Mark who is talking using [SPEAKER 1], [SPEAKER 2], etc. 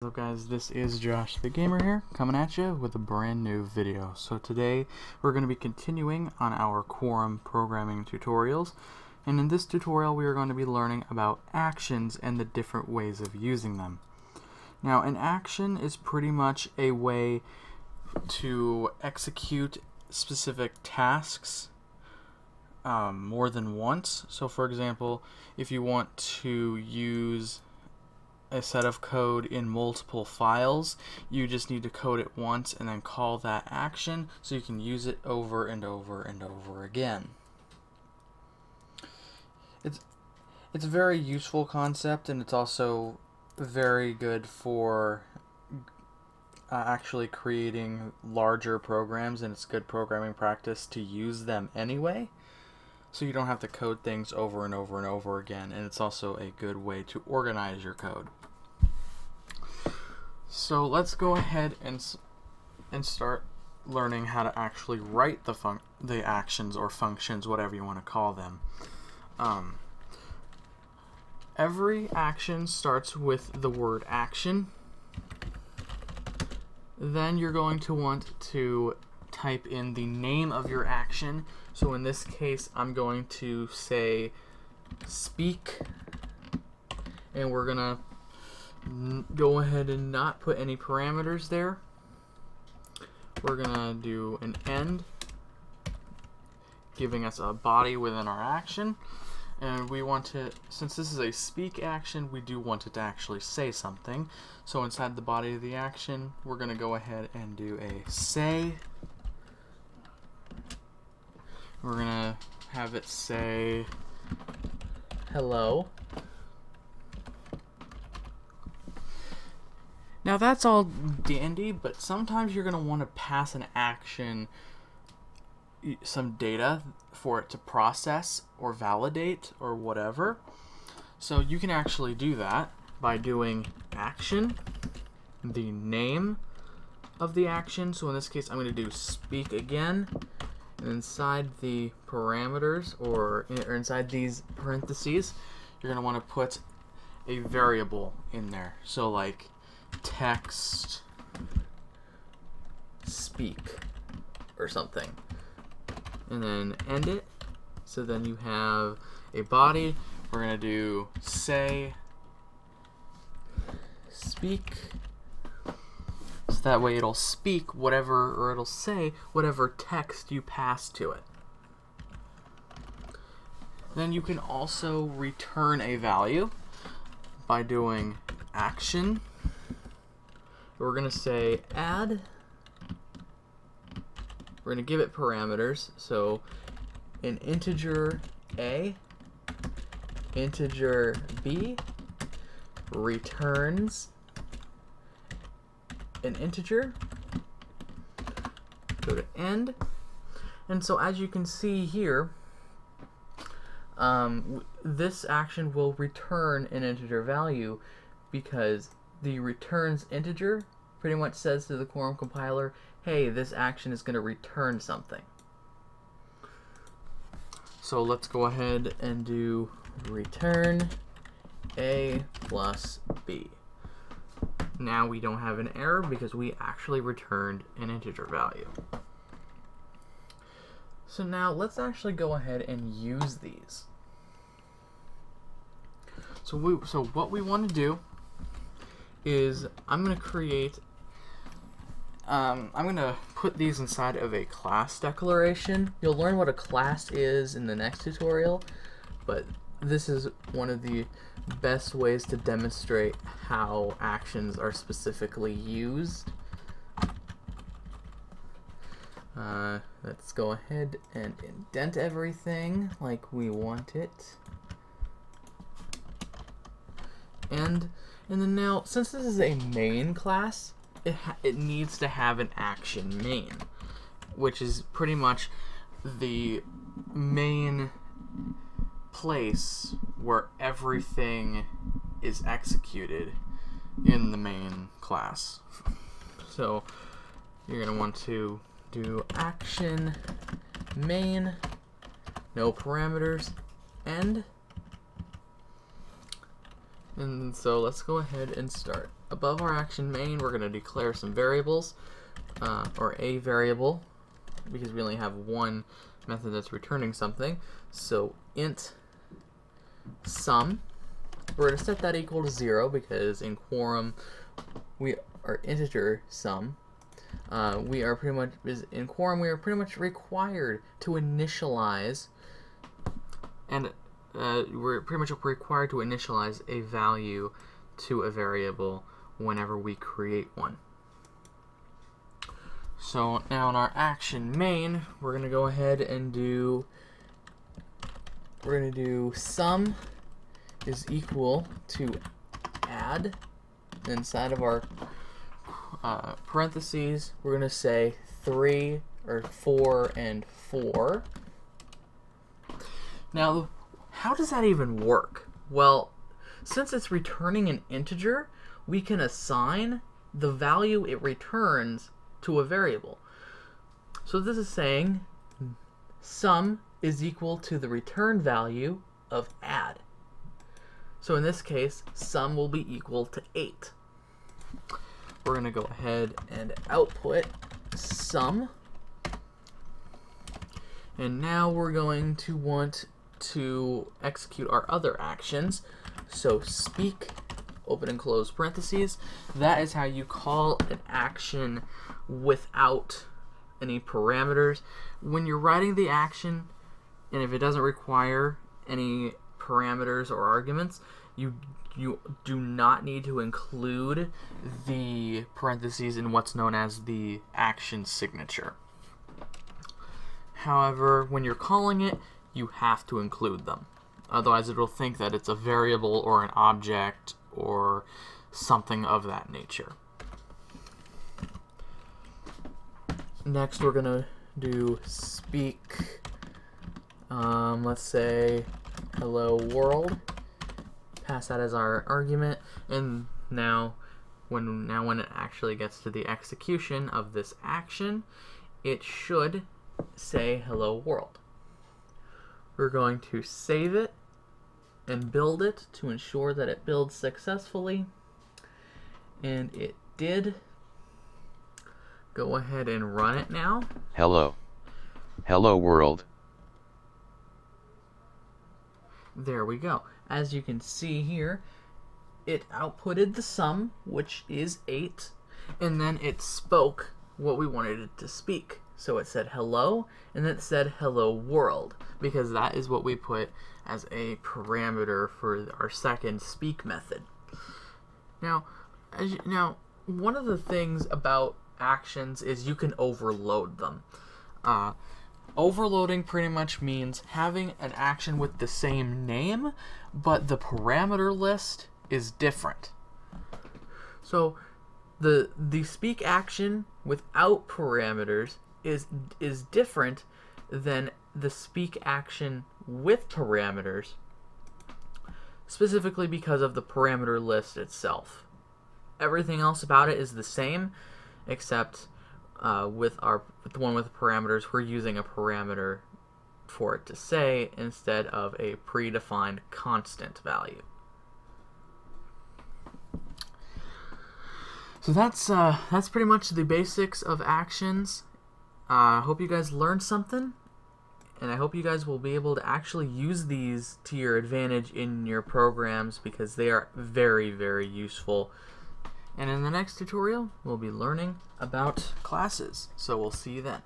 [SPEAKER 1] What's up guys, this is Josh the Gamer here, coming at you with a brand new video. So today we're going to be continuing on our Quorum programming tutorials, and in this tutorial we are going to be learning about actions and the different ways of using them. Now, an action is pretty much a way to execute specific tasks more than once. So for example, if you want to use a set of code in multiple files, you just need to code it once and then call that action so you can use it over and over and over again. It's a very useful concept, and it's also very good for actually creating larger programs, and it's good programming practice to use them anyway, so you don't have to code things over and over and over again, and it's also a good way to organize your code. So let's go ahead and start learning how to actually write the actions or functions, whatever you want to call them. Every action starts with the word action. Then you're going to want to type in the name of your action. So in this case, I'm going to say speak, and we're gonna go ahead and not put any parameters there. We're gonna do an end, giving us a body within our action, and we want to, since this is a speak action, we do want it to actually say something. So inside the body of the action, we're gonna go ahead and do a say. We're gonna have it say hello. Now that's all dandy, but sometimes you're going to want to pass an action some data for it to process or validate or whatever. So you can actually do that by doing action, the name of the action. So in this case, I'm going to do speak again. And inside the parameters, or inside these parentheses, you're going to want to put a variable in there. So like text speak or something, and then end it. So then you have a body. We're gonna do say speak, so that way it'll speak whatever, or it'll say whatever text you pass to it. Then you can also return a value by doing action. We're going to say add. We're going to give it parameters. So an integer A, integer B, returns an integer. Go to end. And so as you can see here, this action will return an integer value, because the returns integer pretty much says to the Quorum compiler, hey, this action is going to return something. So let's go ahead and do return A plus B. Now we don't have an error because we actually returned an integer value. So now let's actually go ahead and use these. So what we want to do is I'm going to create, I'm going to put these inside of a class declaration. You'll learn what a class is in the next tutorial, but this is one of the best ways to demonstrate how actions are specifically used. Let's go ahead and indent everything like we want it. And then now, since this is a main class, it needs to have an action main, which is pretty much the main place where everything is executed in the main class. So you're going to want to do action main, no parameters, end. And so let's go ahead and start. Above our action main, we're going to declare some variables, or a variable, because we only have one method that's returning something. So int sum, we're going to set that equal to 0 because in Quorum we are integer sum. In Quorum we are pretty much required to initialize, and we're pretty much required to initialize a value to a variable whenever we create one. So now in our action main, we're going to go ahead and do sum is equal to add. Inside of our parentheses, we're going to say 3 or 4 and 4. Now, how does that even work? Well, since it's returning an integer, we can assign the value it returns to a variable. So this is saying sum is equal to the return value of add. So in this case, sum will be equal to 8. We're going to go ahead and output sum. And now we're going to want to execute our other actions. So speak, open and close parentheses. That is how you call an action without any parameters. When you're writing the action, and if it doesn't require any parameters or arguments, you do not need to include the parentheses in what's known as the action signature. However, when you're calling it, you have to include them. Otherwise, it'll think that it's a variable or an object or something of that nature. Next, we're going to do speak, let's say, hello world. Pass that as our argument, and now when it actually gets to the execution of this action, it should say hello world. We're going to save it and build it to ensure that it builds successfully, and it did. Go ahead and run it now.
[SPEAKER 2] Hello world.
[SPEAKER 1] There we go. As you can see here, it outputted the sum, which is 8, and then it spoke what we wanted it to speak. So it said hello, and then it said hello world, because that is what we put as a parameter for our second speak method. Now, one of the things about actions is you can overload them. Overloading pretty much means having an action with the same name, but the parameter list is different. So the speak action without parameters is different than the speak action with parameters, specifically because of the parameter list itself. Everything else about it is the same, except with the one with parameters, we're using a parameter for it to say instead of a predefined constant value. So that's pretty much the basics of actions. I hope you guys learned something, and I hope you guys will be able to actually use these to your advantage in your programs, because they are very, very useful. And in the next tutorial, we'll be learning about classes. So we'll see you then.